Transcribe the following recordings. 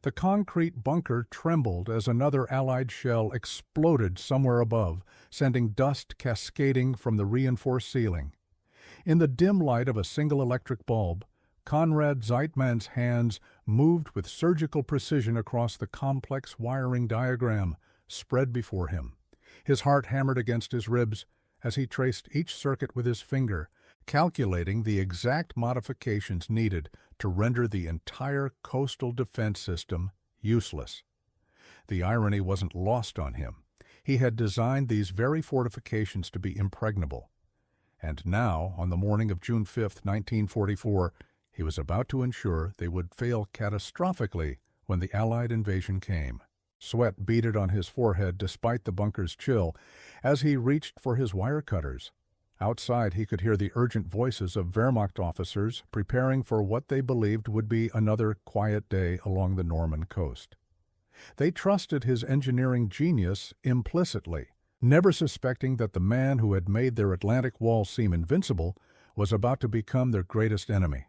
The concrete bunker trembled as another Allied shell exploded somewhere above, sending dust cascading from the reinforced ceiling. In the dim light of a single electric bulb, Konrad Zeitman's hands moved with surgical precision across the complex wiring diagram spread before him. His heart hammered against his ribs as he traced each circuit with his finger, calculating the exact modifications needed to render the entire coastal defense system useless. The irony wasn't lost on him. He had designed these very fortifications to be impregnable. And now, on the morning of June 5, 1944, he was about to ensure they would fail catastrophically when the Allied invasion came. Sweat beaded on his forehead despite the bunker's chill as he reached for his wire cutters. Outside, he could hear the urgent voices of Wehrmacht officers preparing for what they believed would be another quiet day along the Norman coast. They trusted his engineering genius implicitly, never suspecting that the man who had made their Atlantic wall seem invincible was about to become their greatest enemy.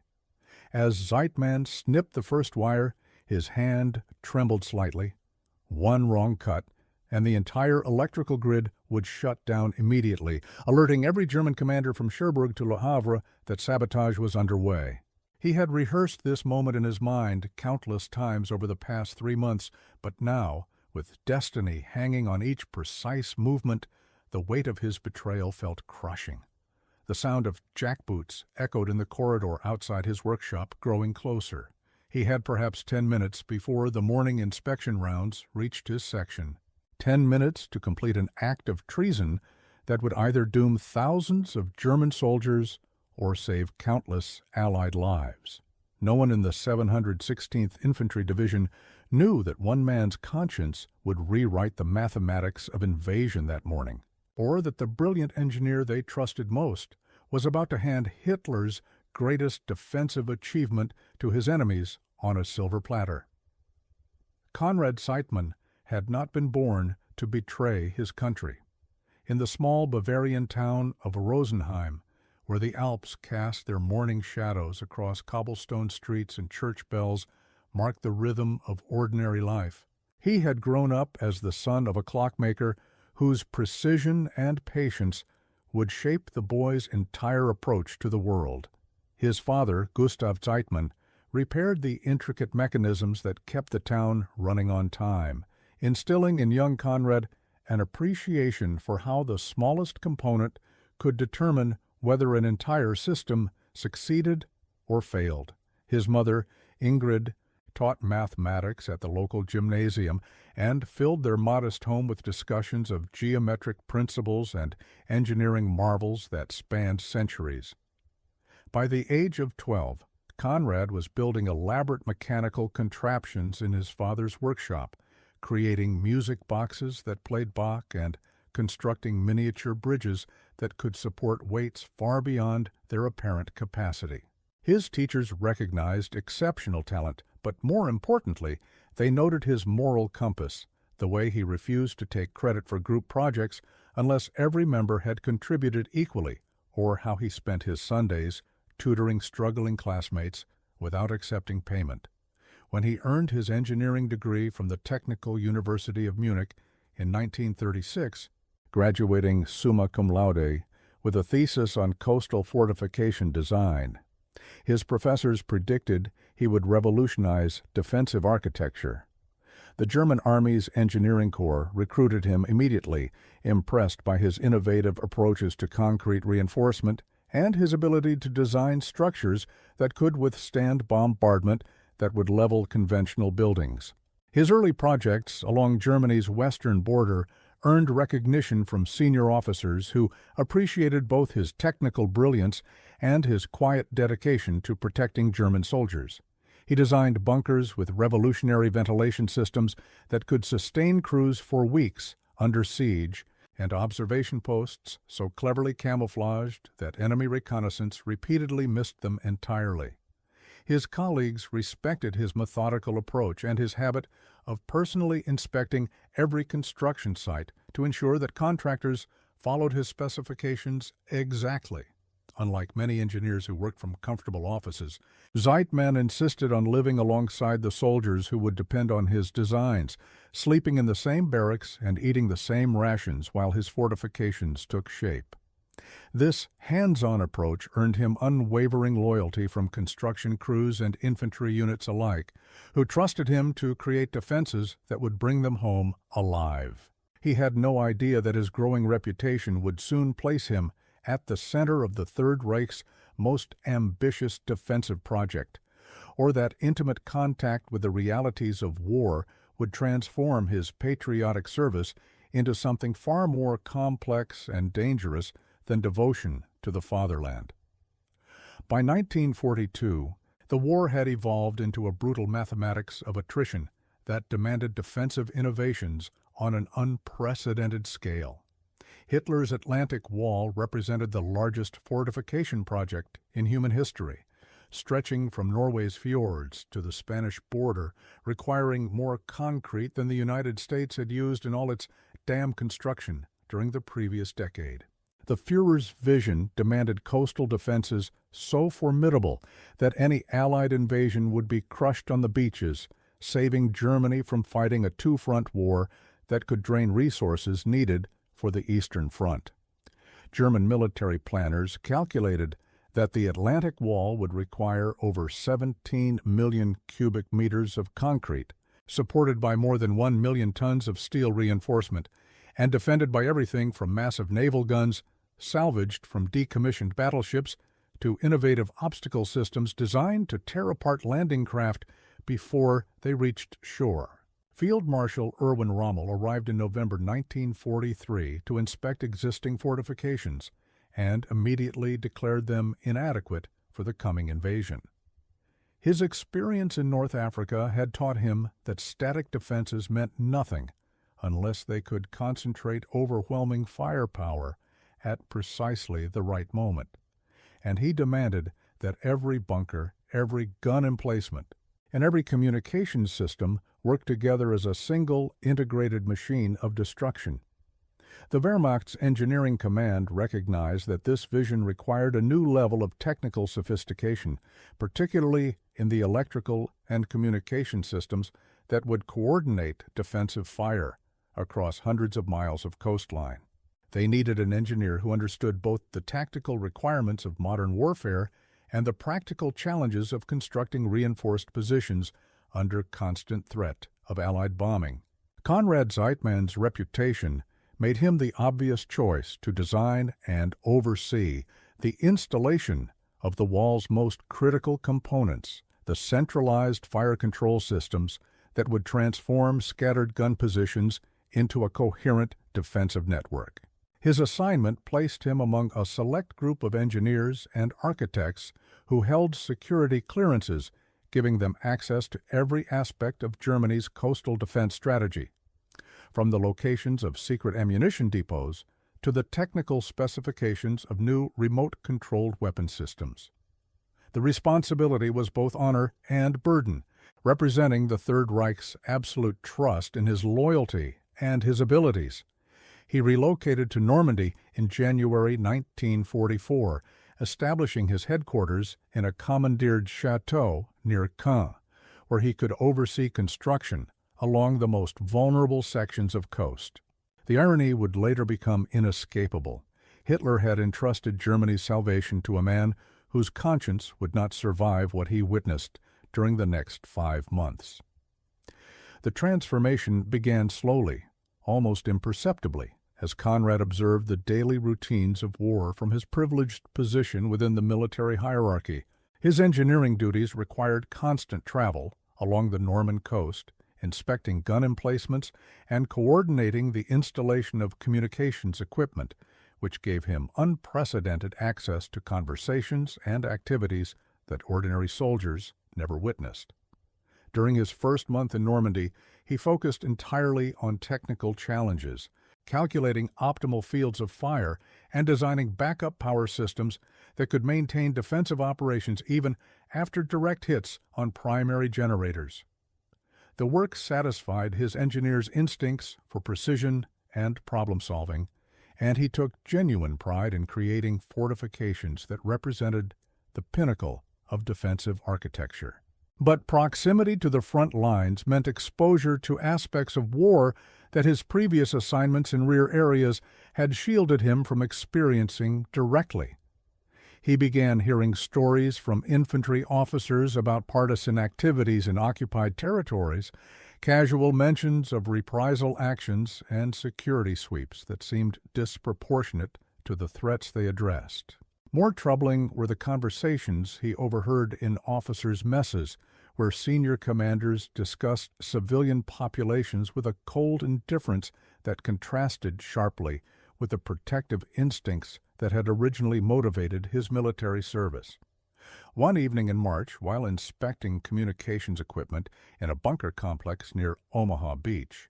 As Zeitman snipped the first wire, his hand trembled slightly. One wrong cut, and the entire electrical grid would shut down immediately, alerting every German commander from Cherbourg to Le Havre that sabotage was underway. He had rehearsed this moment in his mind countless times over the past 3 months, but now, with destiny hanging on each precise movement, the weight of his betrayal felt crushing. The sound of jackboots echoed in the corridor outside his workshop, growing closer. He had perhaps 10 minutes before the morning inspection rounds reached his section. 10 minutes to complete an act of treason that would either doom thousands of German soldiers or save countless Allied lives. No one in the 716th Infantry Division knew that one man's conscience would rewrite the mathematics of invasion that morning, or that the brilliant engineer they trusted most was about to hand Hitler's greatest defensive achievement to his enemies on a silver platter. Konrad Zeitman had not been born to betray his country. In the small Bavarian town of Rosenheim, where the Alps cast their mourning shadows across cobblestone streets and church bells marked the rhythm of ordinary life, he had grown up as the son of a clockmaker whose precision and patience would shape the boy's entire approach to the world. His father, Gustav Zeitman, repaired the intricate mechanisms that kept the town running on time, instilling in young Konrad an appreciation for how the smallest component could determine whether an entire system succeeded or failed. His mother, Ingrid, taught mathematics at the local gymnasium and filled their modest home with discussions of geometric principles and engineering marvels that spanned centuries. By the age of 12, Konrad was building elaborate mechanical contraptions in his father's workshop, creating music boxes that played Bach and constructing miniature bridges that could support weights far beyond their apparent capacity. His teachers recognized exceptional talent, but more importantly, they noted his moral compass, the way he refused to take credit for group projects unless every member had contributed equally, or how he spent his Sundays tutoring struggling classmates without accepting payment. When he earned his engineering degree from the Technical University of Munich in 1936, graduating summa cum laude with a thesis on coastal fortification design, his professors predicted he would revolutionize defensive architecture. The German Army's Engineering Corps recruited him immediately, impressed by his innovative approaches to concrete reinforcement and his ability to design structures that could withstand bombardment that would level conventional buildings. His early projects along Germany's western border earned recognition from senior officers who appreciated both his technical brilliance and his quiet dedication to protecting German soldiers. He designed bunkers with revolutionary ventilation systems that could sustain crews for weeks under siege, and observation posts so cleverly camouflaged that enemy reconnaissance repeatedly missed them entirely. His colleagues respected his methodical approach and his habit of personally inspecting every construction site to ensure that contractors followed his specifications exactly. Unlike many engineers who worked from comfortable offices, Zeitman insisted on living alongside the soldiers who would depend on his designs, sleeping in the same barracks and eating the same rations while his fortifications took shape. This hands-on approach earned him unwavering loyalty from construction crews and infantry units alike, who trusted him to create defenses that would bring them home alive. He had no idea that his growing reputation would soon place him at the center of the Third Reich's most ambitious defensive project, or that intimate contact with the realities of war would transform his patriotic service into something far more complex and dangerous than devotion to the fatherland. By 1942, the war had evolved into a brutal mathematics of attrition that demanded defensive innovations on an unprecedented scale. Hitler's Atlantic Wall represented the largest fortification project in human history, stretching from Norway's fjords to the Spanish border, requiring more concrete than the United States had used in all its dam construction during the previous decade. The Führer's vision demanded coastal defenses so formidable that any Allied invasion would be crushed on the beaches, saving Germany from fighting a two-front war that could drain resources needed for the Eastern Front. German military planners calculated that the Atlantic Wall would require over 17 million cubic meters of concrete, supported by more than 1 million tons of steel reinforcement, and defended by everything from massive naval guns salvaged from decommissioned battleships to innovative obstacle systems designed to tear apart landing craft before they reached shore. Field Marshal Erwin Rommel arrived in November 1943 to inspect existing fortifications and immediately declared them inadequate for the coming invasion. His experience in North Africa had taught him that static defenses meant nothing unless they could concentrate overwhelming firepower at precisely the right moment, and he demanded that every bunker, every gun emplacement, and every communications system work together as a single integrated machine of destruction. The Wehrmacht's engineering command recognized that this vision required a new level of technical sophistication, particularly in the electrical and communication systems that would coordinate defensive fire across hundreds of miles of coastline. They needed an engineer who understood both the tactical requirements of modern warfare and the practical challenges of constructing reinforced positions under constant threat of Allied bombing. Konrad Zeitman's reputation made him the obvious choice to design and oversee the installation of the wall's most critical components, the centralized fire control systems that would transform scattered gun positions into a coherent defensive network. His assignment placed him among a select group of engineers and architects who held security clearances, giving them access to every aspect of Germany's coastal defense strategy, from the locations of secret ammunition depots to the technical specifications of new remote-controlled weapon systems. The responsibility was both honor and burden, representing the Third Reich's absolute trust in his loyalty and his abilities. He relocated to Normandy in January 1944, establishing his headquarters in a commandeered chateau near Caen, where he could oversee construction along the most vulnerable sections of coast. The irony would later become inescapable. Hitler had entrusted Germany's salvation to a man whose conscience would not survive what he witnessed during the next 5 months. The transformation began slowly, almost imperceptibly, as Conrad observed the daily routines of war from his privileged position within the military hierarchy. His engineering duties required constant travel along the Norman coast, inspecting gun emplacements and coordinating the installation of communications equipment, which gave him unprecedented access to conversations and activities that ordinary soldiers never witnessed. During his first month in Normandy, he focused entirely on technical challenges, calculating optimal fields of fire and designing backup power systems that could maintain defensive operations even after direct hits on primary generators. The work satisfied his engineers' instincts for precision and problem-solving, and he took genuine pride in creating fortifications that represented the pinnacle of defensive architecture. But proximity to the front lines meant exposure to aspects of war that his previous assignments in rear areas had shielded him from experiencing directly. He began hearing stories from infantry officers about partisan activities in occupied territories, casual mentions of reprisal actions, and security sweeps that seemed disproportionate to the threats they addressed. More troubling were the conversations he overheard in officers' messes, where senior commanders discussed civilian populations with a cold indifference that contrasted sharply with the protective instincts that had originally motivated his military service. One evening in March, while inspecting communications equipment in a bunker complex near Omaha Beach,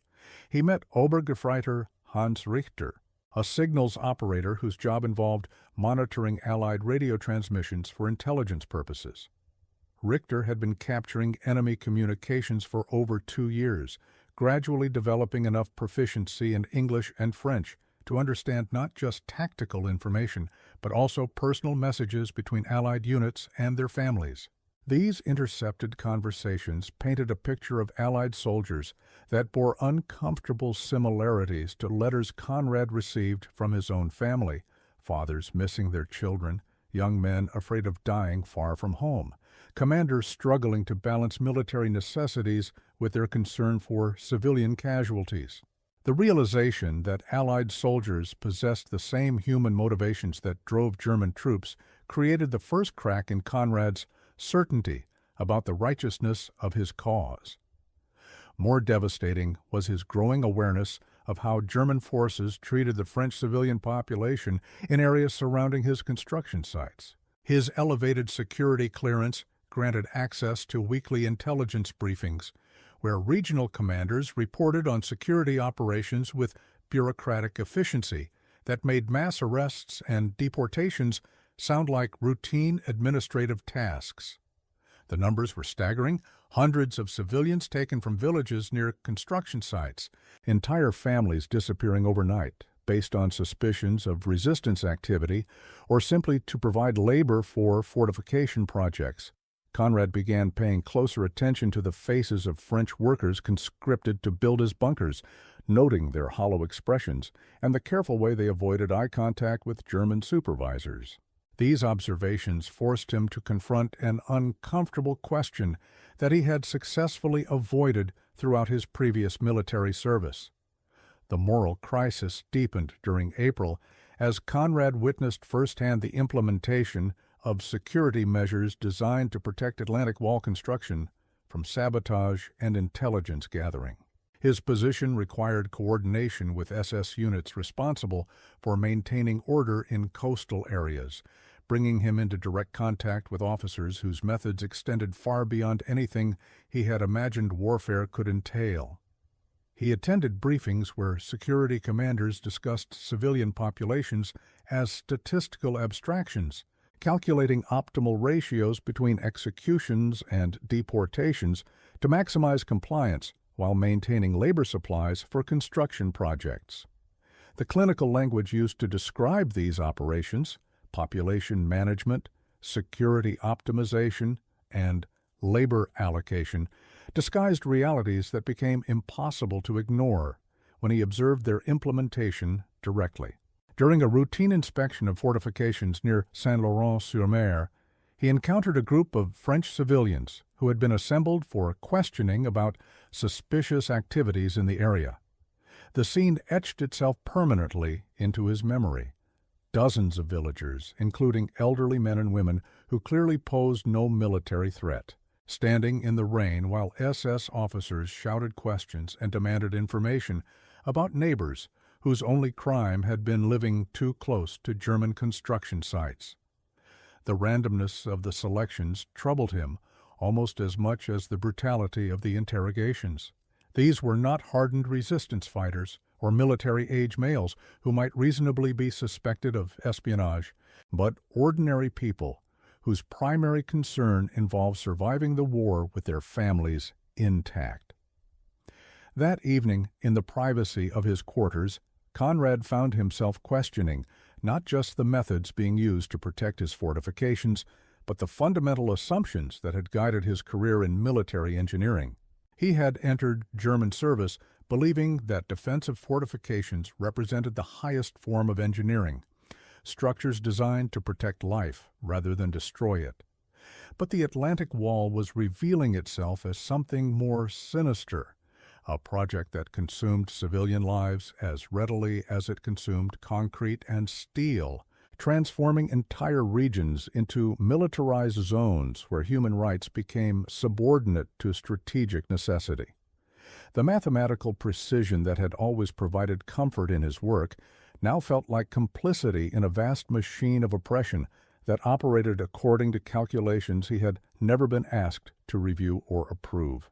he met Obergefreiter Hans Richter, a signals operator whose job involved monitoring Allied radio transmissions for intelligence purposes. Richter had been capturing enemy communications for over 2 years, gradually developing enough proficiency in English and French to understand not just tactical information, but also personal messages between Allied units and their families. These intercepted conversations painted a picture of Allied soldiers that bore uncomfortable similarities to letters Conrad received from his own family, fathers missing their children, young men afraid of dying far from home, commanders struggling to balance military necessities with their concern for civilian casualties. The realization that Allied soldiers possessed the same human motivations that drove German troops created the first crack in Conrad's certainty about the righteousness of his cause. More devastating was his growing awareness of how German forces treated the French civilian population in areas surrounding his construction sites. His elevated security clearance granted access to weekly intelligence briefings, where regional commanders reported on security operations with bureaucratic efficiency that made mass arrests and deportations sound like routine administrative tasks. The numbers were staggering: hundreds of civilians taken from villages near construction sites, entire families disappearing overnight based on suspicions of resistance activity or simply to provide labor for fortification projects. Conrad began paying closer attention to the faces of French workers conscripted to build his bunkers, noting their hollow expressions and the careful way they avoided eye contact with German supervisors. These observations forced him to confront an uncomfortable question that he had successfully avoided throughout his previous military service. The moral crisis deepened during April as Conrad witnessed firsthand the implementation of security measures designed to protect Atlantic Wall construction from sabotage and intelligence gathering. His position required coordination with SS units responsible for maintaining order in coastal areas, bringing him into direct contact with officers whose methods extended far beyond anything he had imagined warfare could entail. He attended briefings where security commanders discussed civilian populations as statistical abstractions, calculating optimal ratios between executions and deportations to maximize compliance while maintaining labor supplies for construction projects. The clinical language used to describe these operations, population management, security optimization, and labor allocation, disguised realities that became impossible to ignore when he observed their implementation directly. During a routine inspection of fortifications near Saint-Laurent-sur-Mer, he encountered a group of French civilians who had been assembled for questioning about suspicious activities in the area. The scene etched itself permanently into his memory. Dozens of villagers, including elderly men and women who clearly posed no military threat, standing in the rain while SS officers shouted questions and demanded information about neighbors whose only crime had been living too close to German construction sites. The randomness of the selections troubled him almost as much as the brutality of the interrogations. These were not hardened resistance fighters or military-age males who might reasonably be suspected of espionage, but ordinary people whose primary concern involved surviving the war with their families intact. That evening, in the privacy of his quarters, Conrad found himself questioning not just the methods being used to protect his fortifications, but the fundamental assumptions that had guided his career in military engineering. He had entered German service believing that defensive fortifications represented the highest form of engineering, structures designed to protect life rather than destroy it. But the Atlantic Wall was revealing itself as something more sinister, a project that consumed civilian lives as readily as it consumed concrete and steel, transforming entire regions into militarized zones where human rights became subordinate to strategic necessity. The mathematical precision that had always provided comfort in his work now felt like complicity in a vast machine of oppression that operated according to calculations he had never been asked to review or approve.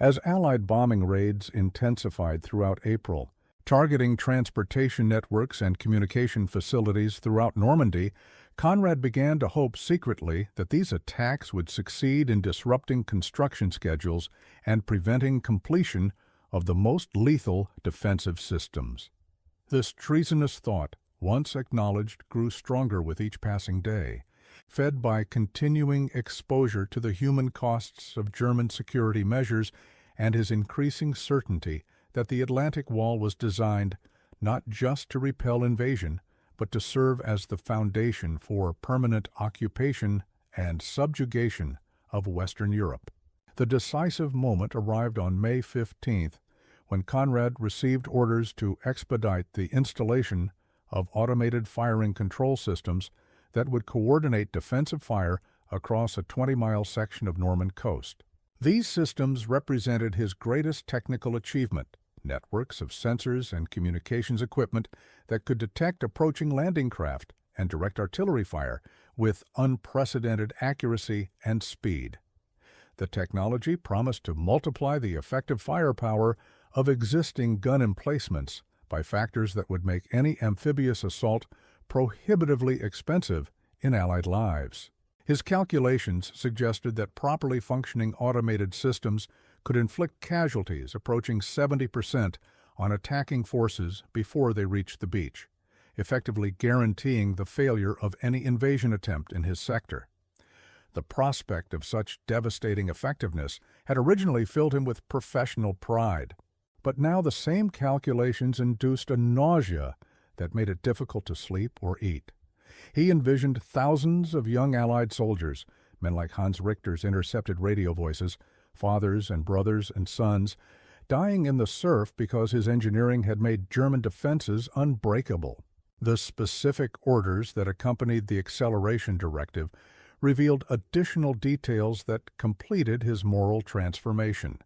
As Allied bombing raids intensified throughout April, targeting transportation networks and communication facilities throughout Normandy, Conrad began to hope secretly that these attacks would succeed in disrupting construction schedules and preventing completion of the most lethal defensive systems. This treasonous thought, once acknowledged, grew stronger with each passing day, fed by continuing exposure to the human costs of German security measures and his increasing certainty that the Atlantic Wall was designed not just to repel invasion, but to serve as the foundation for permanent occupation and subjugation of Western Europe. The decisive moment arrived on May 15th, when Conrad received orders to expedite the installation of automated firing control systems that would coordinate defensive fire across a 20-mile section of Norman coast. These systems represented his greatest technical achievement, networks of sensors and communications equipment that could detect approaching landing craft and direct artillery fire with unprecedented accuracy and speed. The technology promised to multiply the effective firepower of existing gun emplacements by factors that would make any amphibious assault prohibitively expensive in Allied lives. His calculations suggested that properly functioning automated systems could inflict casualties approaching 70% on attacking forces before they reached the beach, effectively guaranteeing the failure of any invasion attempt in his sector. The prospect of such devastating effectiveness had originally filled him with professional pride, but now the same calculations induced a nausea that made it difficult to sleep or eat. He envisioned thousands of young Allied soldiers, men like Hans Richter's intercepted radio voices, fathers and brothers and sons, dying in the surf because his engineering had made German defenses unbreakable. The specific orders that accompanied the acceleration directive revealed additional details that completed his moral transformation.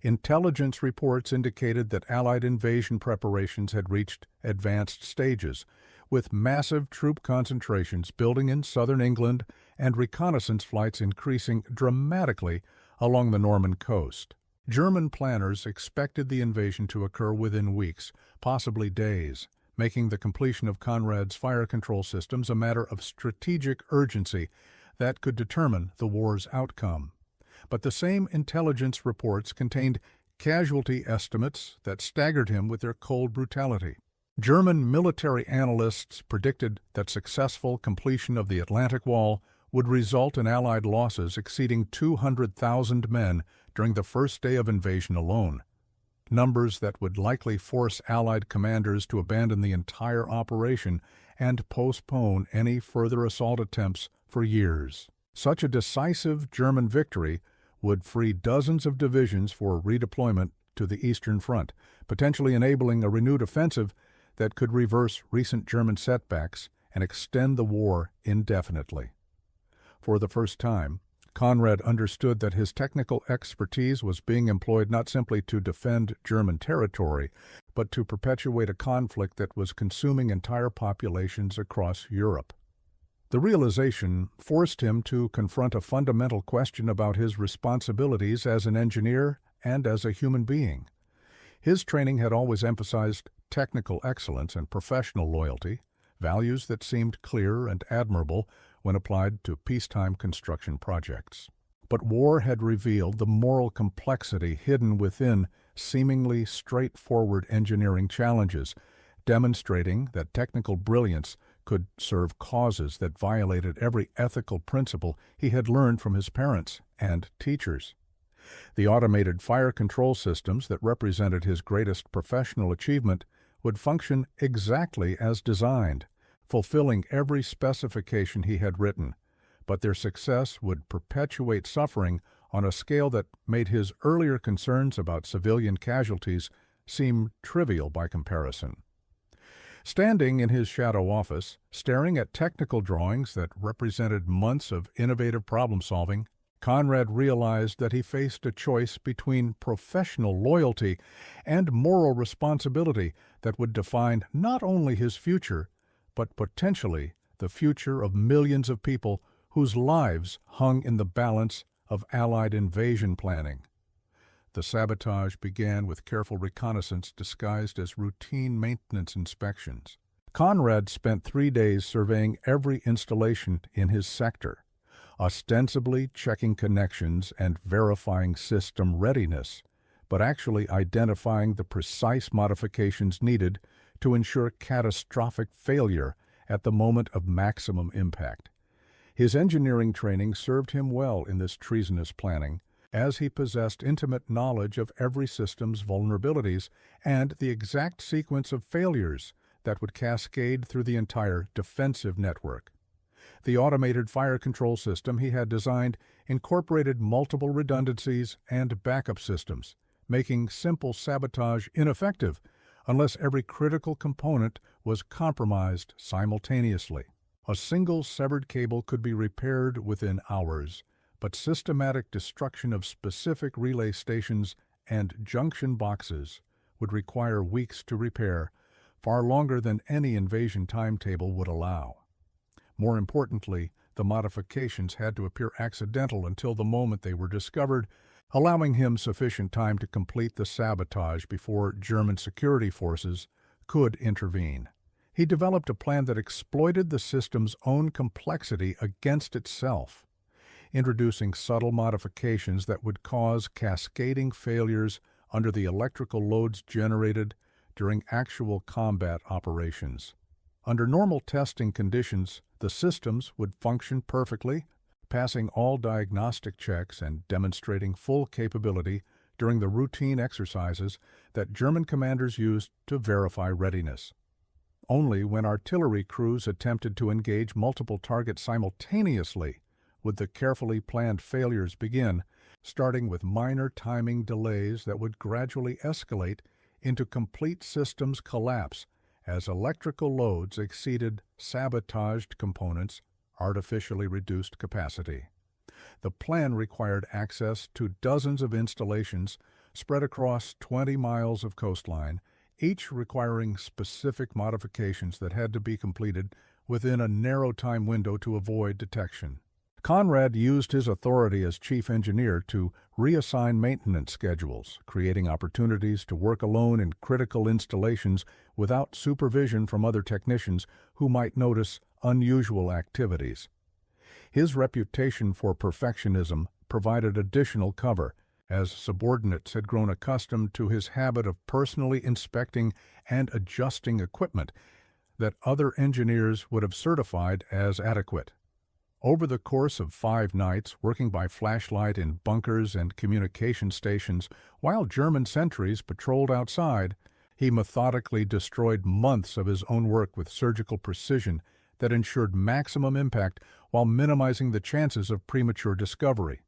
Intelligence reports indicated that Allied invasion preparations had reached advanced stages, with massive troop concentrations building in southern England and reconnaissance flights increasing dramatically along the Norman coast. German planners expected the invasion to occur within weeks, possibly days, making the completion of Conrad's fire control systems a matter of strategic urgency that could determine the war's outcome. But the same intelligence reports contained casualty estimates that staggered him with their cold brutality. German military analysts predicted that successful completion of the Atlantic Wall would result in Allied losses exceeding 200,000 men during the first day of invasion alone, numbers that would likely force Allied commanders to abandon the entire operation and postpone any further assault attempts for years. Such a decisive German victory would free dozens of divisions for redeployment to the Eastern Front, potentially enabling a renewed offensive that could reverse recent German setbacks and extend the war indefinitely. For the first time, Conrad understood that his technical expertise was being employed not simply to defend German territory, but to perpetuate a conflict that was consuming entire populations across Europe. The realization forced him to confront a fundamental question about his responsibilities as an engineer and as a human being. His training had always emphasized technical excellence and professional loyalty, values that seemed clear and admirable when applied to peacetime construction projects. But war had revealed the moral complexity hidden within seemingly straightforward engineering challenges, demonstrating that technical brilliance could serve causes that violated every ethical principle he had learned from his parents and teachers. The automated fire control systems that represented his greatest professional achievement would function exactly as designed, fulfilling every specification he had written, but their success would perpetuate suffering on a scale that made his earlier concerns about civilian casualties seem trivial by comparison. Standing in his shadow office, staring at technical drawings that represented months of innovative problem-solving, Conrad realized that he faced a choice between professional loyalty and moral responsibility that would define not only his future, but potentially the future of millions of people whose lives hung in the balance of Allied invasion planning. The sabotage began with careful reconnaissance disguised as routine maintenance inspections. Conrad spent 3 days surveying every installation in his sector, ostensibly checking connections and verifying system readiness, but actually identifying the precise modifications needed to ensure catastrophic failure at the moment of maximum impact. His engineering training served him well in this treasonous planning, as he possessed intimate knowledge of every system's vulnerabilities and the exact sequence of failures that would cascade through the entire defensive network. The automated fire control system he had designed incorporated multiple redundancies and backup systems, making simple sabotage ineffective unless every critical component was compromised simultaneously. A single severed cable could be repaired within hours, but systematic destruction of specific relay stations and junction boxes would require weeks to repair, far longer than any invasion timetable would allow. More importantly, the modifications had to appear accidental until the moment they were discovered, allowing him sufficient time to complete the sabotage before German security forces could intervene. He developed a plan that exploited the system's own complexity against itself, introducing subtle modifications that would cause cascading failures under the electrical loads generated during actual combat operations. Under normal testing conditions, the systems would function perfectly, passing all diagnostic checks and demonstrating full capability during the routine exercises that German commanders used to verify readiness. Only when artillery crews attempted to engage multiple targets simultaneously would the carefully planned failures begin, starting with minor timing delays that would gradually escalate into complete systems collapse as electrical loads exceeded sabotaged components' artificially reduced capacity. The plan required access to dozens of installations spread across 20 miles of coastline, each requiring specific modifications that had to be completed within a narrow time window to avoid detection. Conrad used his authority as chief engineer to reassign maintenance schedules, creating opportunities to work alone in critical installations without supervision from other technicians who might notice unusual activities. His reputation for perfectionism provided additional cover, as subordinates had grown accustomed to his habit of personally inspecting and adjusting equipment that other engineers would have certified as adequate. Over the course of 5 nights, working by flashlight in bunkers and communication stations while German sentries patrolled outside, he methodically destroyed months of his own work with surgical precision that ensured maximum impact while minimizing the chances of premature discovery.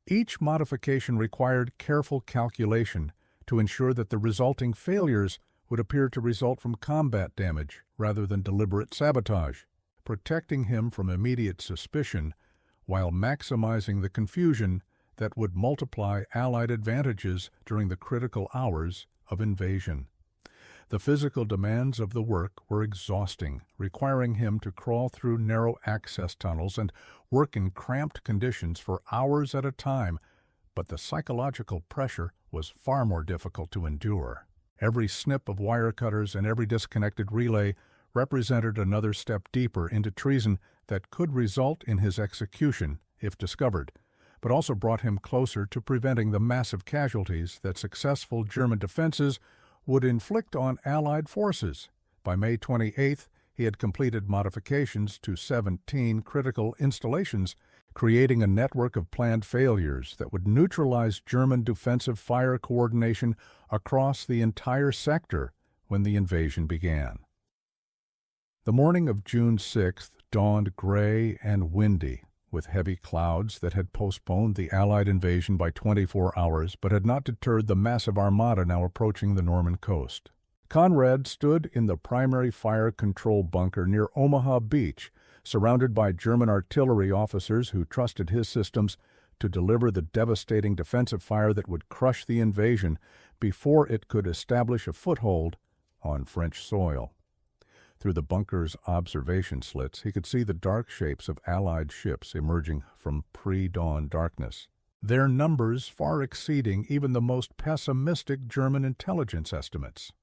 Each modification required careful calculation to ensure that the resulting failures would appear to result from combat damage rather than deliberate sabotage, protecting him from immediate suspicion while maximizing the confusion that would multiply Allied advantages during the critical hours of invasion. The physical demands of the work were exhausting, requiring him to crawl through narrow access tunnels and work in cramped conditions for hours at a time, but the psychological pressure was far more difficult to endure. Every snip of wire cutters and every disconnected relay represented another step deeper into treason that could result in his execution if discovered, but also brought him closer to preventing the massive casualties that successful German defenses would inflict on Allied forces. By May 28th, he had completed modifications to 17 critical installations, creating a network of planned failures that would neutralize German defensive fire coordination across the entire sector when the invasion began. The morning of June 6th dawned gray and windy, with heavy clouds that had postponed the Allied invasion by 24 hours but had not deterred the massive armada now approaching the Norman coast. Conrad stood in the primary fire control bunker near Omaha Beach, surrounded by German artillery officers who trusted his systems to deliver the devastating defensive fire that would crush the invasion before it could establish a foothold on French soil. Through the bunker's observation slits, he could see the dark shapes of Allied ships emerging from pre-dawn darkness, their numbers far exceeding even the most pessimistic German intelligence estimates.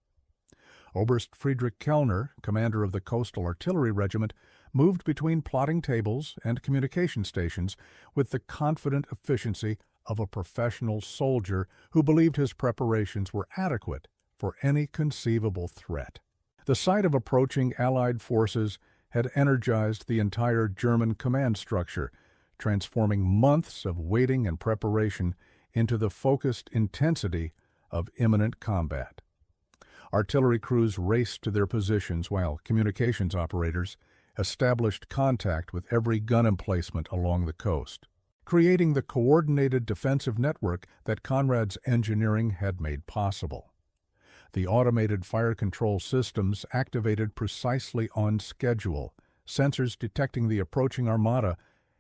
Oberst Friedrich Kellner, commander of the Coastal Artillery Regiment, moved between plotting tables and communication stations with the confident efficiency of a professional soldier who believed his preparations were adequate for any conceivable threat. The sight of approaching Allied forces had energized the entire German command structure, transforming months of waiting and preparation into the focused intensity of imminent combat. Artillery crews raced to their positions while communications operators established contact with every gun emplacement along the coast, creating the coordinated defensive network that Conrad's engineering had made possible. The automated fire control systems activated precisely on schedule, sensors detecting the approaching armada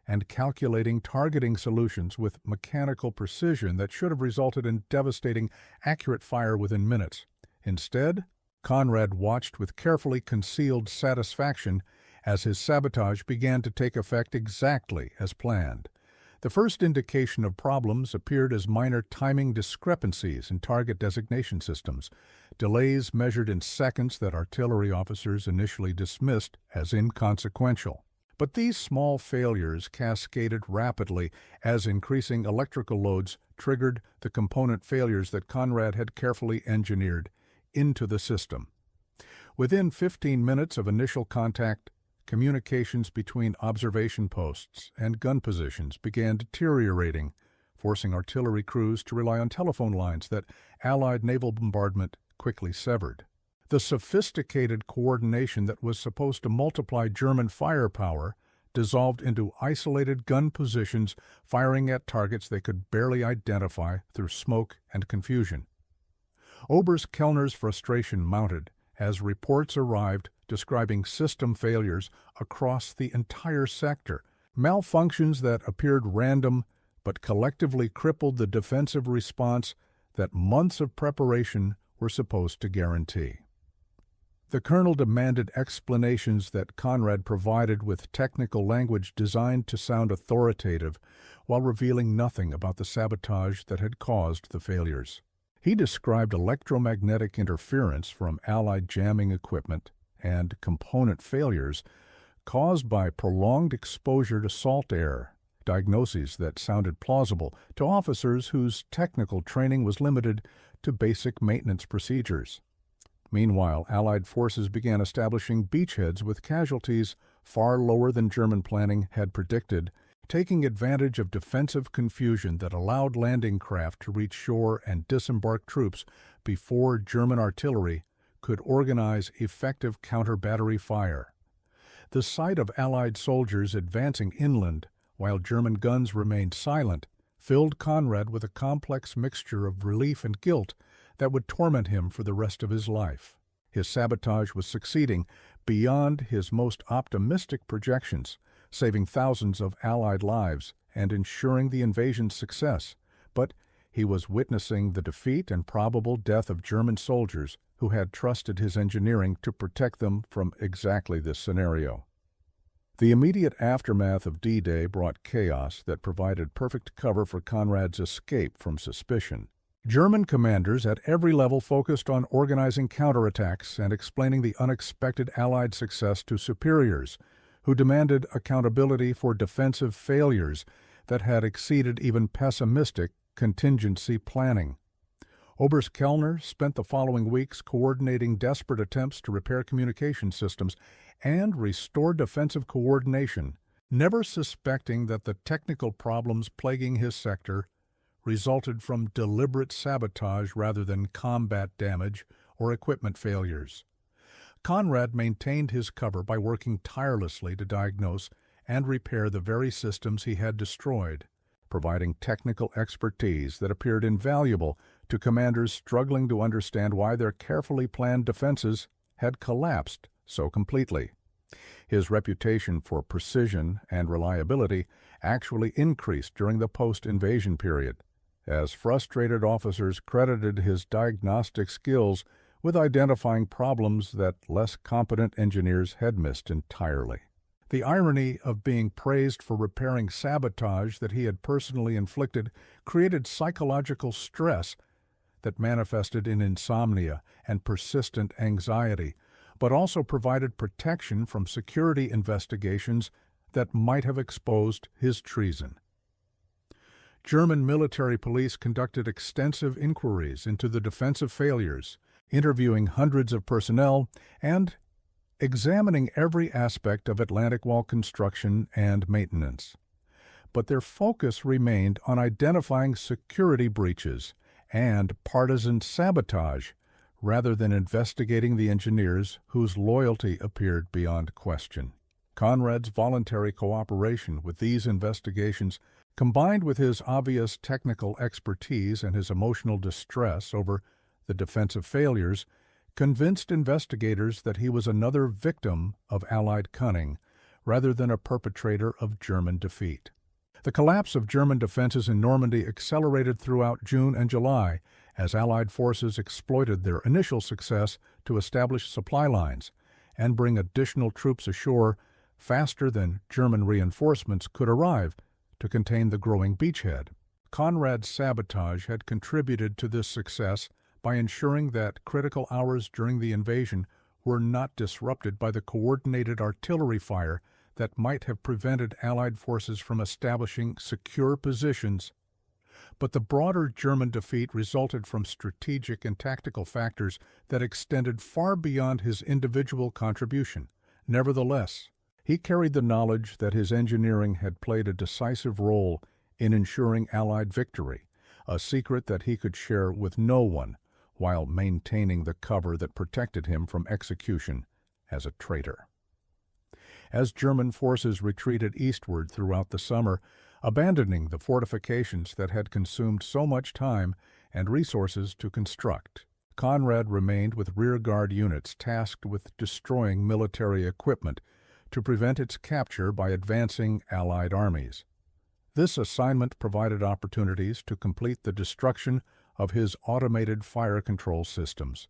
and calculating targeting solutions with mechanical precision that should have resulted in devastating, accurate fire within minutes. Instead, Conrad watched with carefully concealed satisfaction as his sabotage began to take effect exactly as planned. The first indication of problems appeared as minor timing discrepancies in target designation systems, delays measured in seconds that artillery officers initially dismissed as inconsequential. But these small failures cascaded rapidly as increasing electrical loads triggered the component failures that Conrad had carefully engineered into the system. Within 15 minutes of initial contact, communications between observation posts and gun positions began deteriorating, forcing artillery crews to rely on telephone lines that Allied naval bombardment quickly severed. The sophisticated coordination that was supposed to multiply German firepower dissolved into isolated gun positions firing at targets they could barely identify through smoke and confusion. Oberst Kellner's frustration mounted as reports arrived describing system failures across the entire sector, malfunctions that appeared random but collectively crippled the defensive response that months of preparation were supposed to guarantee. The colonel demanded explanations that Conrad provided with technical language designed to sound authoritative while revealing nothing about the sabotage that had caused the failures. He described electromagnetic interference from Allied jamming equipment and component failures caused by prolonged exposure to salt air, diagnoses that sounded plausible to officers whose technical training was limited to basic maintenance procedures. Meanwhile, Allied forces began establishing beachheads with casualties far lower than German planning had predicted, taking advantage of defensive confusion that allowed landing craft to reach shore and disembark troops before German artillery could organize effective counter-battery fire. The sight of Allied soldiers advancing inland while German guns remained silent filled Conrad with a complex mixture of relief and guilt that would torment him for the rest of his life. His sabotage was succeeding beyond his most optimistic projections, saving thousands of Allied lives and ensuring the invasion's success, but he was witnessing the defeat and probable death of German soldiers who had trusted his engineering to protect them from exactly this scenario. The immediate aftermath of D-Day brought chaos that provided perfect cover for Conrad's escape from suspicion. German commanders at every level focused on organizing counterattacks and explaining the unexpected Allied success to superiors, who demanded accountability for defensive failures that had exceeded even pessimistic contingency planning. Oberst Kellner spent the following weeks coordinating desperate attempts to repair communication systems and restore defensive coordination, never suspecting that the technical problems plaguing his sector resulted from deliberate sabotage rather than combat damage or equipment failures. Conrad maintained his cover by working tirelessly to diagnose and repair the very systems he had destroyed, providing technical expertise that appeared invaluable to commanders struggling to understand why their carefully planned defenses had collapsed so completely. His reputation for precision and reliability actually increased during the post-invasion period, as frustrated officers credited his diagnostic skills with identifying problems that less competent engineers had missed entirely. The irony of being praised for repairing sabotage that he had personally inflicted created psychological stress that manifested in insomnia and persistent anxiety, but also provided protection from security investigations that might have exposed his treason. German military police conducted extensive inquiries into the defensive failures, interviewing hundreds of personnel and examining every aspect of Atlantic Wall construction and maintenance. But their focus remained on identifying security breaches and partisan sabotage, rather than investigating the engineers whose loyalty appeared beyond question. Conrad's voluntary cooperation with these investigations, combined with his obvious technical expertise and his emotional distress over the defensive failures, convinced investigators that he was another victim of Allied cunning, rather than a perpetrator of German defeat. The collapse of German defenses in Normandy accelerated throughout June and July as Allied forces exploited their initial success to establish supply lines and bring additional troops ashore faster than German reinforcements could arrive to contain the growing beachhead. Conrad's sabotage had contributed to this success by ensuring that critical hours during the invasion were not disrupted by the coordinated artillery fire that might have prevented Allied forces from establishing secure positions. But the broader German defeat resulted from strategic and tactical factors that extended far beyond his individual contribution. Nevertheless, he carried the knowledge that his engineering had played a decisive role in ensuring Allied victory, a secret that he could share with no one, while maintaining the cover that protected him from execution as a traitor. As German forces retreated eastward throughout the summer, abandoning the fortifications that had consumed so much time and resources to construct, Conrad remained with rearguard units tasked with destroying military equipment to prevent its capture by advancing Allied armies. This assignment provided opportunities to complete the destruction of his automated fire control systems,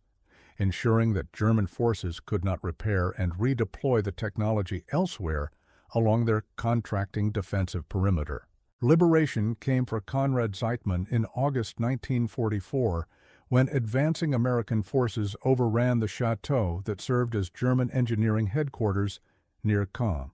ensuring that German forces could not repair and redeploy the technology elsewhere along their contracting defensive perimeter. Liberation came for Conrad Zeitman in August 1944, when advancing American forces overran the chateau that served as German engineering headquarters near Caen.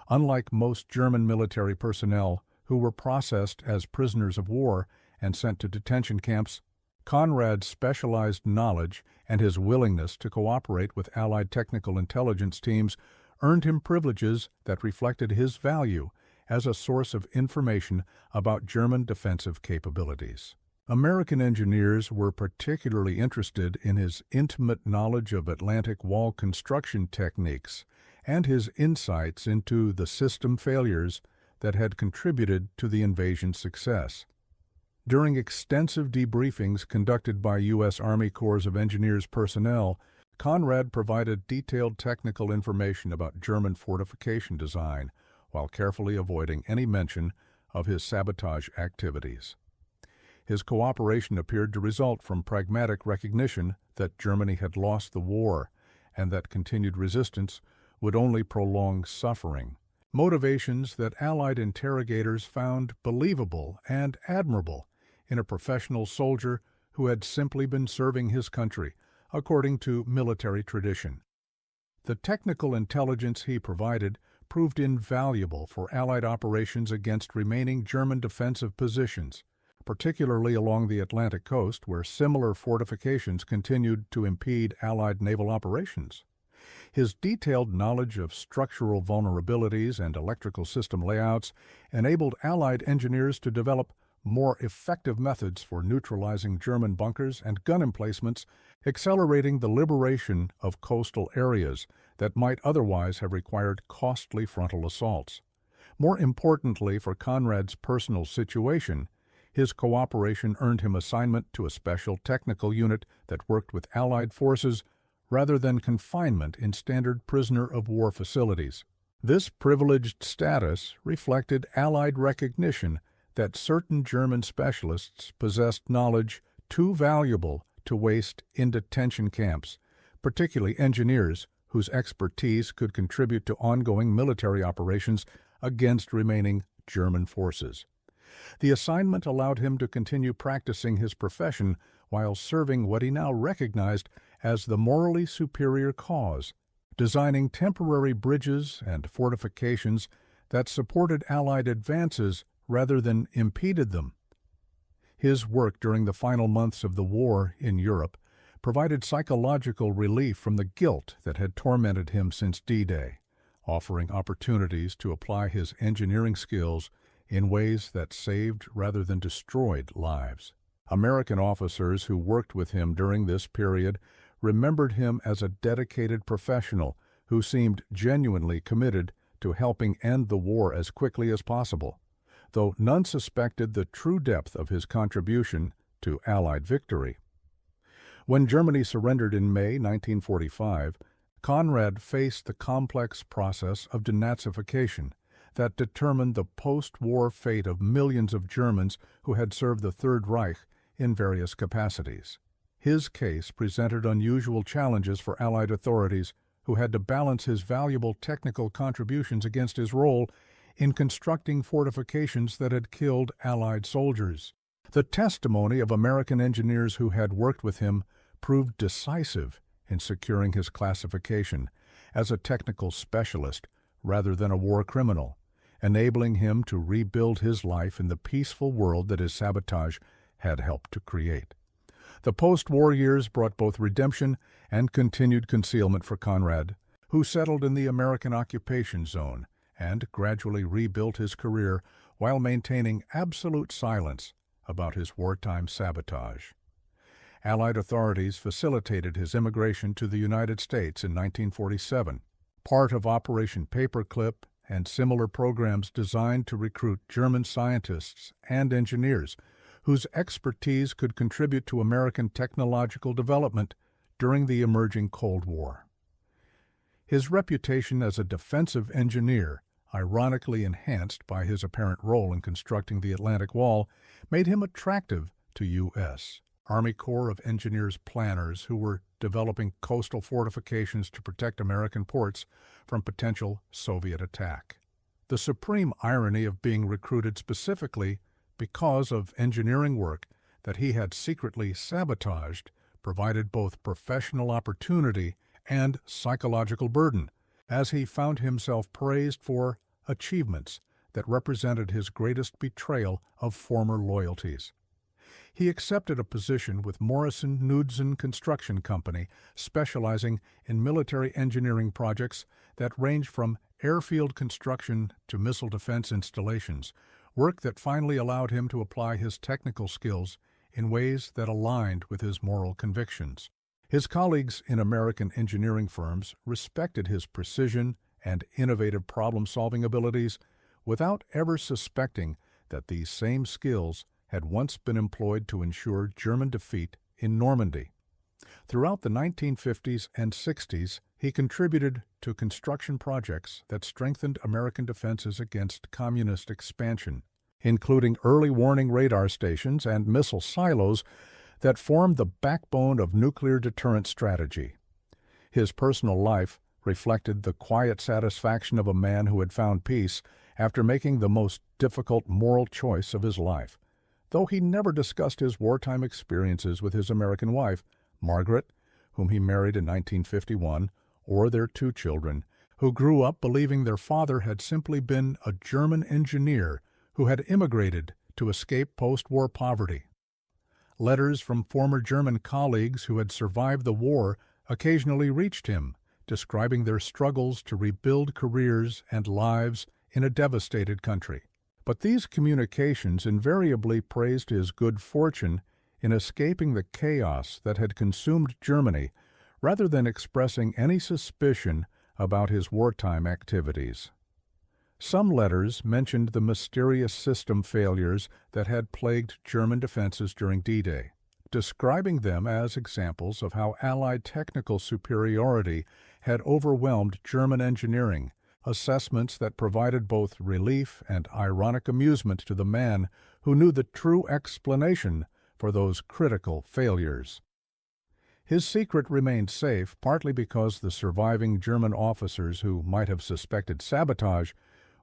Unlike most German military personnel who were processed as prisoners of war and sent to detention camps, Conrad's specialized knowledge and his willingness to cooperate with Allied technical intelligence teams earned him privileges that reflected his value as a source of information about German defensive capabilities. American engineers were particularly interested in his intimate knowledge of Atlantic Wall construction techniques and his insights into the system failures that had contributed to the invasion's success. During extensive debriefings conducted by U.S. Army Corps of Engineers personnel, Conrad provided detailed technical information about German fortification design, while carefully avoiding any mention of his sabotage activities. His cooperation appeared to result from pragmatic recognition that Germany had lost the war and that continued resistance would only prolong suffering, motivations that Allied interrogators found believable and admirable in a professional soldier who had simply been serving his country, according to military tradition. The technical intelligence he provided proved invaluable for Allied operations against remaining German defensive positions, particularly along the Atlantic coast, where similar fortifications continued to impede Allied naval operations. His detailed knowledge of structural vulnerabilities and electrical system layouts enabled Allied engineers to develop more effective methods for neutralizing German bunkers and gun emplacements, accelerating the liberation of coastal areas that might otherwise have required costly frontal assaults. More importantly for Conrad's personal situation, his cooperation earned him assignment to a special technical unit that worked with Allied forces rather than confinement in standard prisoner-of-war facilities. This privileged status reflected Allied recognition that certain German specialists possessed knowledge too valuable to waste in detention camps, particularly engineers whose expertise could contribute to ongoing military operations against remaining German forces. The assignment allowed him to continue practicing his profession while serving what he now recognized as the morally superior cause, designing temporary bridges and fortifications that supported Allied advances rather than impeded them. His work during the final months of the war in Europe provided psychological relief from the guilt that had tormented him since D-Day, offering opportunities to apply his engineering skills in ways that saved rather than destroyed lives. American officers who worked with him during this period remembered him as a dedicated professional who seemed genuinely committed to helping end the war as quickly as possible, though none suspected the true depth of his contribution to Allied victory. When Germany surrendered in May 1945, Conrad faced the complex process of denazification that determined the post-war fate of millions of Germans who had served the Third Reich in various capacities. His case presented unusual challenges for Allied authorities who had to balance his valuable technical contributions against his role in constructing fortifications that had killed Allied soldiers. The testimony of American engineers who had worked with him proved decisive in securing his classification as a technical specialist rather than a war criminal, enabling him to rebuild his life in the peaceful world that his sabotage had helped to create. The post-war years brought both redemption and continued concealment for Conrad, who settled in the American occupation zone and gradually rebuilt his career while maintaining absolute silence about his wartime sabotage. Allied authorities facilitated his immigration to the United States in 1947, part of Operation Paperclip and similar programs designed to recruit German scientists and engineers whose expertise could contribute to American technological development during the emerging Cold War. His reputation as a defensive engineer, ironically enhanced by his apparent role in constructing the Atlantic Wall, made him attractive to U.S. Army Corps of Engineers planners who were developing coastal fortifications to protect American ports from potential Soviet attack. The supreme irony of being recruited specifically because of engineering work that he had secretly sabotaged provided both professional opportunity and psychological burden, as he found himself praised for achievements that represented his greatest betrayal of former loyalties. He accepted a position with Morrison Knudsen Construction Company, specializing in military engineering projects that range from airfield construction to missile defense installations, work that finally allowed him to apply his technical skills in ways that aligned with his moral convictions. His colleagues in American engineering firms respected his precision and innovative problem-solving abilities without ever suspecting that these same skills had once been employed to ensure German defeat in Normandy. Throughout the 1950s and 60s, he contributed to construction projects that strengthened American defenses against communist expansion, including early warning radar stations and missile silos that formed the backbone of nuclear deterrent strategy. His personal life reflected the quiet satisfaction of a man who had found peace after making the most difficult moral choice of his life. Though he never discussed his wartime experiences with his American wife, Margaret, whom he married in 1951, or their 2 children, who grew up believing their father had simply been a German engineer who had immigrated to escape post-war poverty. Letters from former German colleagues who had survived the war occasionally reached him, describing their struggles to rebuild careers and lives in a devastated country. But these communications invariably praised his good fortune in escaping the chaos that had consumed Germany, rather than expressing any suspicion about his wartime activities. Some letters mentioned the mysterious system failures that had plagued German defenses during D-Day, describing them as examples of how Allied technical superiority had overwhelmed German engineering, assessments that provided both relief and ironic amusement to the man who knew the true explanation for those critical failures. His secret remained safe partly because the surviving German officers who might have suspected sabotage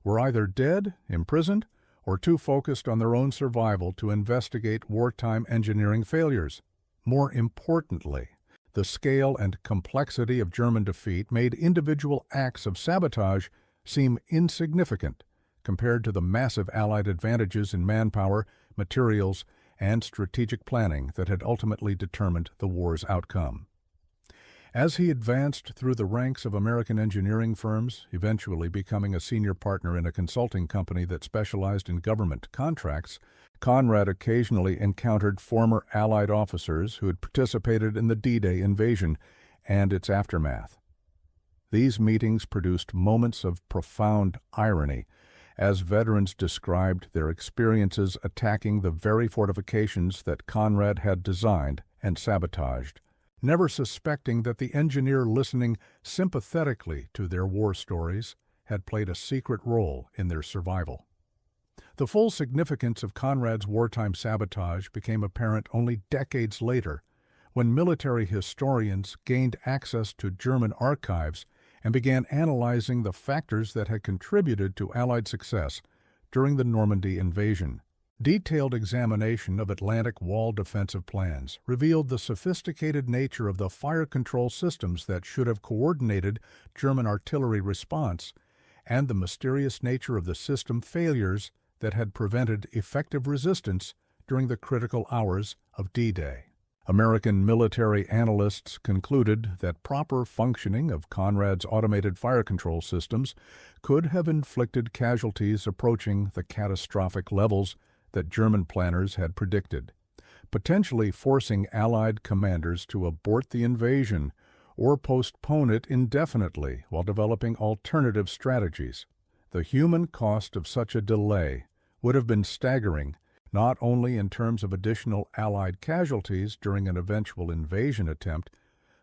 were either dead, imprisoned, or too focused on their own survival to investigate wartime engineering failures. More importantly, the scale and complexity of German defeat made individual acts of sabotage seem insignificant compared to the massive Allied advantages in manpower, materials, and strategic planning that had ultimately determined the war's outcome. As he advanced through the ranks of American engineering firms, eventually becoming a senior partner in a consulting company that specialized in government contracts, Conrad occasionally encountered former Allied officers who had participated in the D-Day invasion and its aftermath. These meetings produced moments of profound irony as veterans described their experiences attacking the very fortifications that Conrad had designed and sabotaged, never suspecting that the engineer listening sympathetically to their war stories had played a secret role in their survival. The full significance of Conrad's wartime sabotage became apparent only decades later, when military historians gained access to German archives and began analyzing the factors that had contributed to Allied success during the Normandy invasion. Detailed examination of Atlantic Wall defensive plans revealed the sophisticated nature of the fire control systems that should have coordinated German artillery response and the mysterious nature of the system failures that had prevented effective resistance during the critical hours of D-Day. American military analysts concluded that proper functioning of Conrad's automated fire control systems could have inflicted casualties approaching the catastrophic levels that German planners had predicted, potentially forcing Allied commanders to abort the invasion or postpone it indefinitely while developing alternative strategies. The human cost of such a delay would have been staggering, not only in terms of additional Allied casualties during an eventual invasion attempt,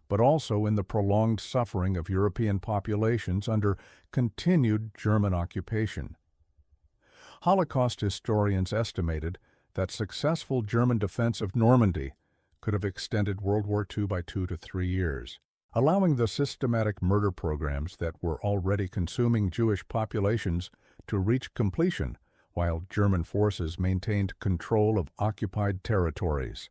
but also in the prolonged suffering of European populations under continued German occupation. Holocaust historians estimated that successful German defense of Normandy could have extended World War II by 2 to 3 years, allowing the systematic murder programs that were already consuming Jewish populations to reach completion while German forces maintained control of occupied territories.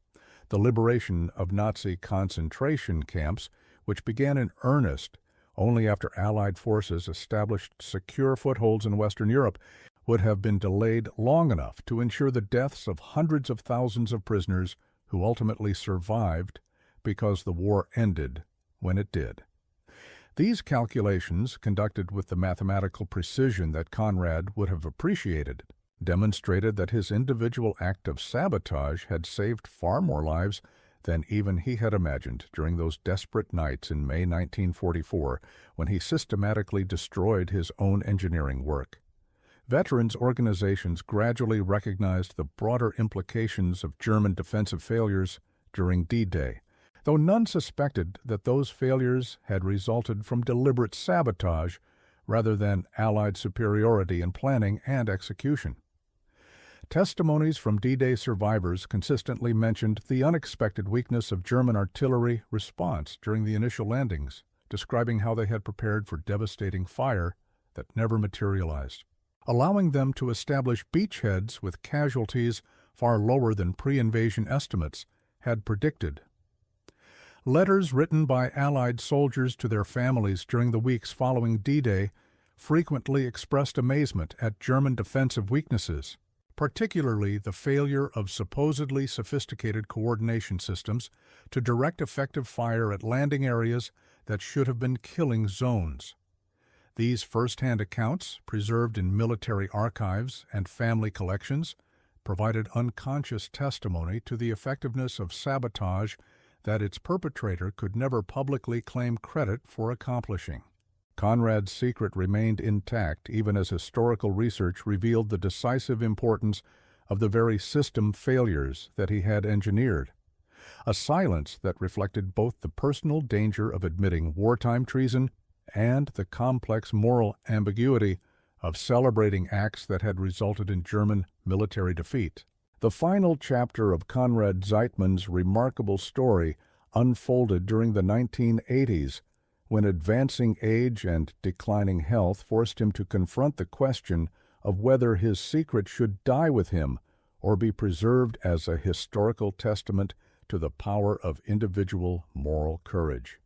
The liberation of Nazi concentration camps, which began in earnest only after Allied forces established secure footholds in Western Europe, would have been delayed long enough to ensure the deaths of hundreds of thousands of prisoners who ultimately survived because the war ended when it did. These calculations, conducted with the mathematical precision that Conrad would have appreciated, demonstrated that his individual act of sabotage had saved far more lives than even he had imagined during those desperate nights in May 1944 when he systematically destroyed his own engineering work. Veterans organizations gradually recognized the broader implications of German defensive failures during D-Day, though none suspected that those failures had resulted from deliberate sabotage rather than Allied superiority in planning and execution. Testimonies from D-Day survivors consistently mentioned the unexpected weakness of German artillery response during the initial landings, describing how they had prepared for devastating fire that never materialized, allowing them to establish beachheads with casualties far lower than pre-invasion estimates had predicted. Letters written by Allied soldiers to their families during the weeks following D-Day frequently expressed amazement at German defensive weaknesses, particularly the failure of supposedly sophisticated coordination systems to direct effective fire at landing areas that should have been killing zones. These first-hand accounts, preserved in military archives and family collections, provided unconscious testimony to the effectiveness of sabotage that its perpetrator could never publicly claim credit for accomplishing. Conrad's secret remained intact even as historical research revealed the decisive importance of the very system failures that he had engineered, a silence that reflected both the personal danger of admitting wartime treason and the complex moral ambiguity of celebrating acts that had resulted in German military defeat. The final chapter of Conrad Zeitman's remarkable story unfolded during the 1980s, when advancing age and declining health forced him to confront the question of whether his secret should die with him or be preserved as a historical testament to the power of individual moral courage.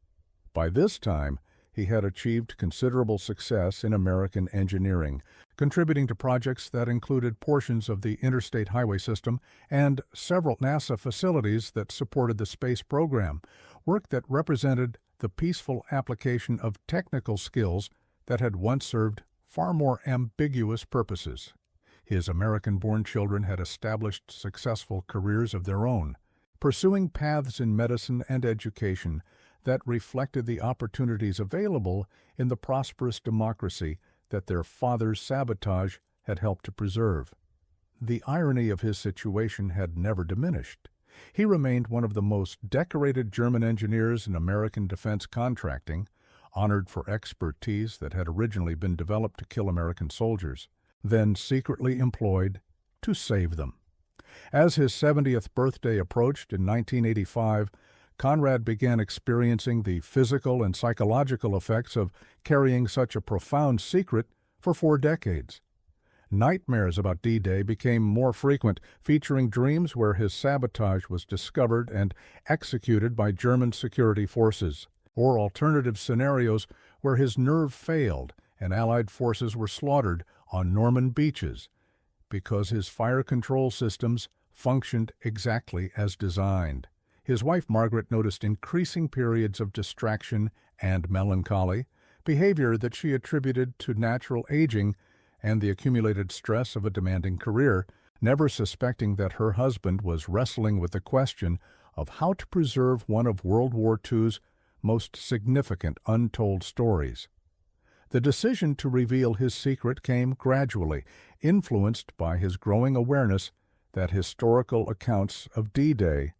By this time, he had achieved considerable success in American engineering, contributing to projects that included portions of the interstate highway system and several NASA facilities that supported the space program, work that represented the peaceful application of technical skills that had once served far more ambiguous purposes. His American-born children had established successful careers of their own, pursuing paths in medicine and education that reflected the opportunities available in the prosperous democracy that their father's sabotage had helped to preserve. The irony of his situation had never diminished. He remained one of the most decorated German engineers in American defense contracting, honored for expertise that had originally been developed to kill American soldiers, then secretly employed to save them. As his 70th birthday approached in 1985, Conrad began experiencing the physical and psychological effects of carrying such a profound secret for 4 decades. Nightmares about D-Day became more frequent, featuring dreams where his sabotage was discovered and executed by German security forces, or alternative scenarios where his nerve failed and Allied forces were slaughtered on Norman beaches because his fire control systems functioned exactly as designed. His wife Margaret noticed increasing periods of distraction and melancholy, behavior that she attributed to natural aging and the accumulated stress of a demanding career, never suspecting that her husband was wrestling with the question of how to preserve one of World War II's most significant untold stories. The decision to reveal his secret came gradually, influenced by his growing awareness that historical accounts of D-Day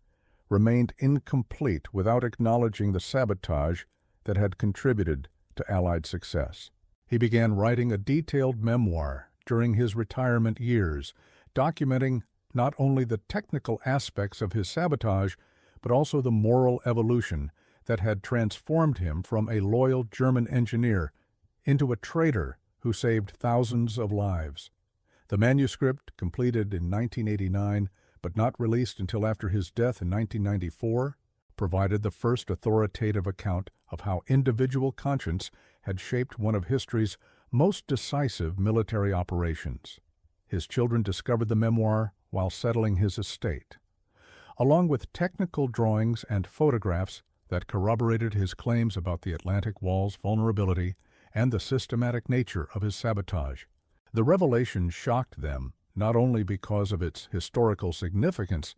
remained incomplete without acknowledging the sabotage that had contributed to Allied success. He began writing a detailed memoir during his retirement years, documenting not only the technical aspects of his sabotage, but also the moral evolution that had transformed him from a loyal German engineer into a traitor who saved thousands of lives. The manuscript, completed in 1989, but not released until after his death in 1994, provided the first authoritative account of how individual conscience had shaped one of history's most decisive military operations. His children discovered the memoir while settling his estate, along with technical drawings and photographs that corroborated his claims about the Atlantic Wall's vulnerability and the systematic nature of his sabotage. The revelation shocked them, not only because of its historical significance,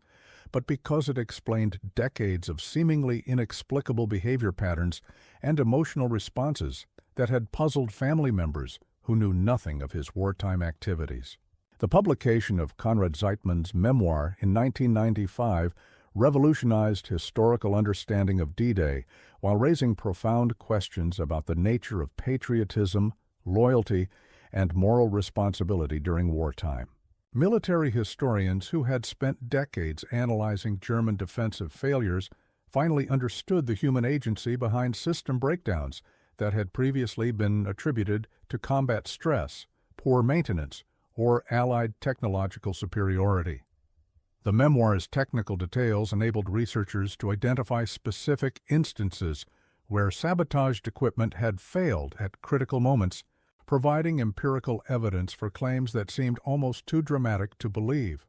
but because it explained decades of seemingly inexplicable behavior patterns and emotional responses that had puzzled family members who knew nothing of his wartime activities. The publication of Conrad Zeitman's memoir in 1995 revolutionized historical understanding of D-Day while raising profound questions about the nature of patriotism, loyalty, and moral responsibility during wartime. Military historians who had spent decades analyzing German defensive failures finally understood the human agency behind system breakdowns that had previously been attributed to combat stress, poor maintenance, or Allied technological superiority. The memoir's technical details enabled researchers to identify specific instances where sabotaged equipment had failed at critical moments, providing empirical evidence for claims that seemed almost too dramatic to believe.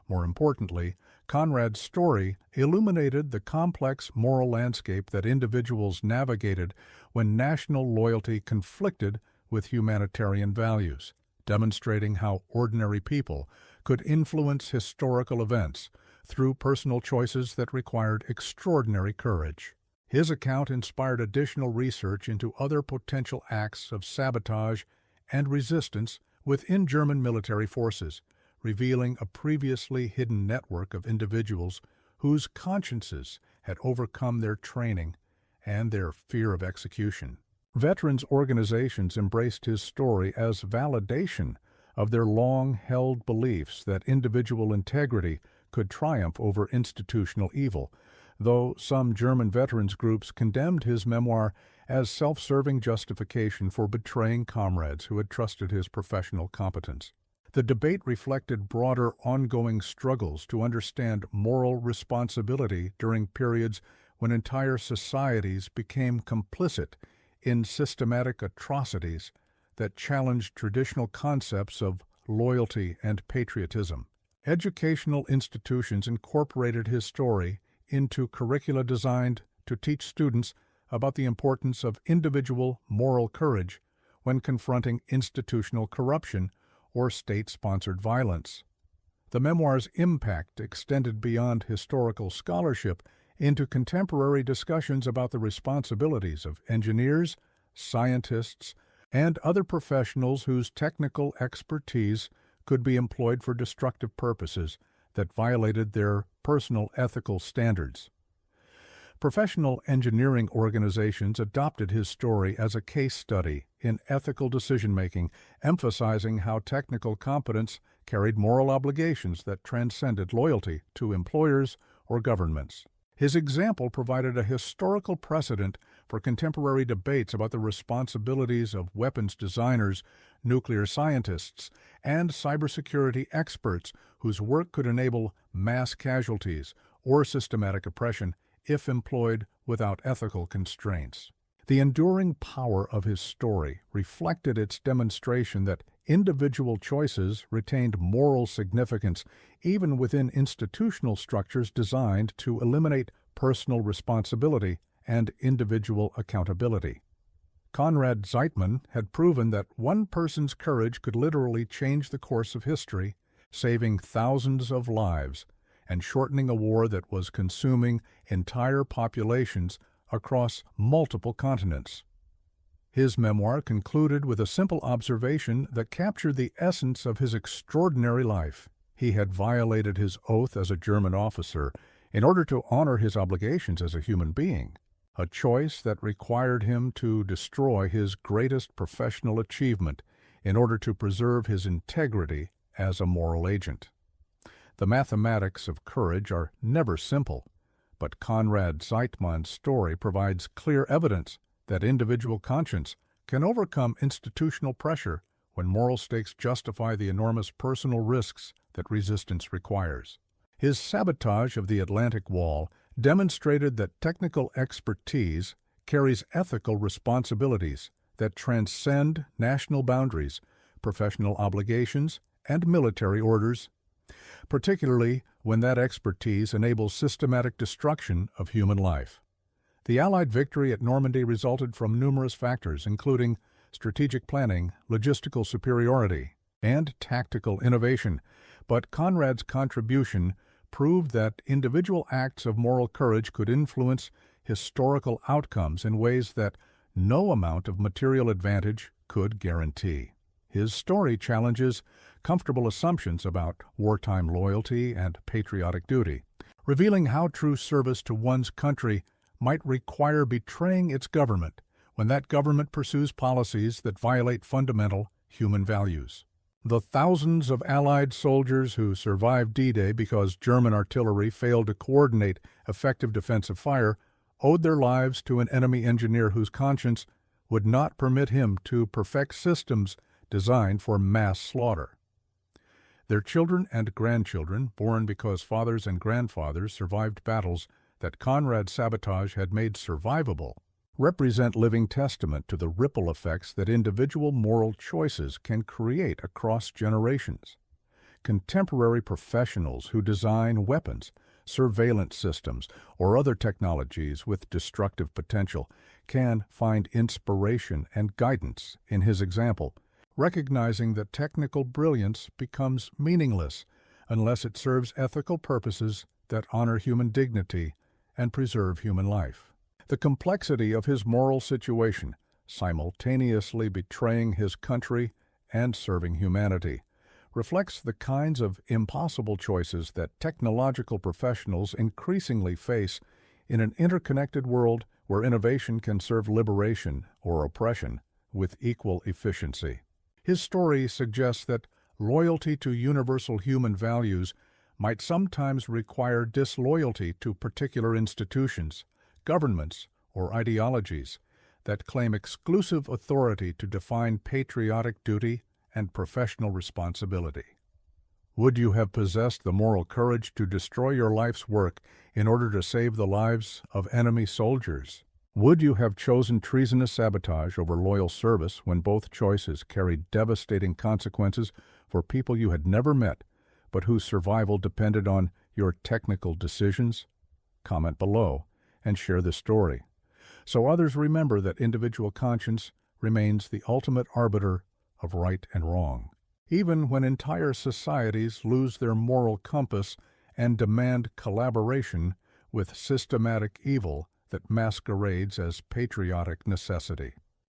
More importantly, Conrad's story illuminated the complex moral landscape that individuals navigated when national loyalty conflicted with humanitarian values, demonstrating how ordinary people could influence historical events through personal choices that required extraordinary courage. His account inspired additional research into other potential acts of sabotage and resistance within German military forces, revealing a previously hidden network of individuals whose consciences had overcome their training and their fear of execution. Veterans organizations embraced his story as validation of their long-held beliefs that individual integrity could triumph over institutional evil, though some German veterans groups condemned his memoir as self-serving justification for betraying comrades who had trusted his professional competence. The debate reflected broader ongoing struggles to understand moral responsibility during periods when entire societies became complicit in systematic atrocities that challenged traditional concepts of loyalty and patriotism. Educational institutions incorporated his story into curricula designed to teach students about the importance of individual moral courage when confronting institutional corruption or state-sponsored violence. The memoir's impact extended beyond historical scholarship into contemporary discussions about the responsibilities of engineers, scientists, and other professionals whose technical expertise could be employed for destructive purposes that violated their personal ethical standards. Professional engineering organizations adopted his story as a case study in ethical decision-making, emphasizing how technical competence carried moral obligations that transcended loyalty to employers or governments. His example provided a historical precedent for contemporary debates about the responsibilities of weapons designers, nuclear scientists, and cybersecurity experts whose work could enable mass casualties or systematic oppression if employed without ethical constraints. The enduring power of his story reflected its demonstration that individual choices retained moral significance even within institutional structures designed to eliminate personal responsibility and individual accountability. Konrad Zeitman had proven that one person's courage could literally change the course of history, saving thousands of lives and shortening a war that was consuming entire populations across multiple continents. His memoir concluded with a simple observation that captured the essence of his extraordinary life. He had violated his oath as a German officer in order to honor his obligations as a human being, a choice that required him to destroy his greatest professional achievement in order to preserve his integrity as a moral agent. The mathematics of courage are never simple, but Konrad Zeitman's story provides clear evidence that individual conscience can overcome institutional pressure when moral stakes justify the enormous personal risks that resistance requires. His sabotage of the Atlantic Wall demonstrated that technical expertise carries ethical responsibilities that transcend national boundaries, professional obligations, and military orders, particularly when that expertise enables systematic destruction of human life. The Allied victory at Normandy resulted from numerous factors, including strategic planning, logistical superiority, and tactical innovation, but Conrad's contribution proved that individual acts of moral courage could influence historical outcomes in ways that no amount of material advantage could guarantee. His story challenges comfortable assumptions about wartime loyalty and patriotic duty, revealing how true service to one's country might require betraying its government when that government pursues policies that violate fundamental human values. The thousands of Allied soldiers who survived D-Day because German artillery failed to coordinate effective defensive fire owed their lives to an enemy engineer whose conscience would not permit him to perfect systems designed for mass slaughter. Their children and grandchildren, born because fathers and grandfathers survived battles that Conrad's sabotage had made survivable, represent living testament to the ripple effects that individual moral choices can create across generations. Contemporary professionals who design weapons, surveillance systems, or other technologies with destructive potential can find inspiration and guidance in his example, recognizing that technical brilliance becomes meaningless unless it serves ethical purposes that honor human dignity and preserve human life. The complexity of his moral situation, simultaneously betraying his country and serving humanity, reflects the kinds of impossible choices that technological professionals increasingly face in an interconnected world where innovation can serve liberation or oppression with equal efficiency. His story suggests that loyalty to universal human values might sometimes require disloyalty to particular institutions, governments, or ideologies that claim exclusive authority to define patriotic duty and professional responsibility. Would you have possessed the moral courage to destroy your life's work in order to save the lives of enemy soldiers? Would you have chosen treasonous sabotage over loyal service when both choices carried devastating consequences for people you had never met, but whose survival depended on your technical decisions? Comment below and share this story, so others remember that individual conscience remains the ultimate arbiter of right and wrong, even when entire societies lose their moral compass and demand collaboration with systematic evil that masquerades as patriotic necessity.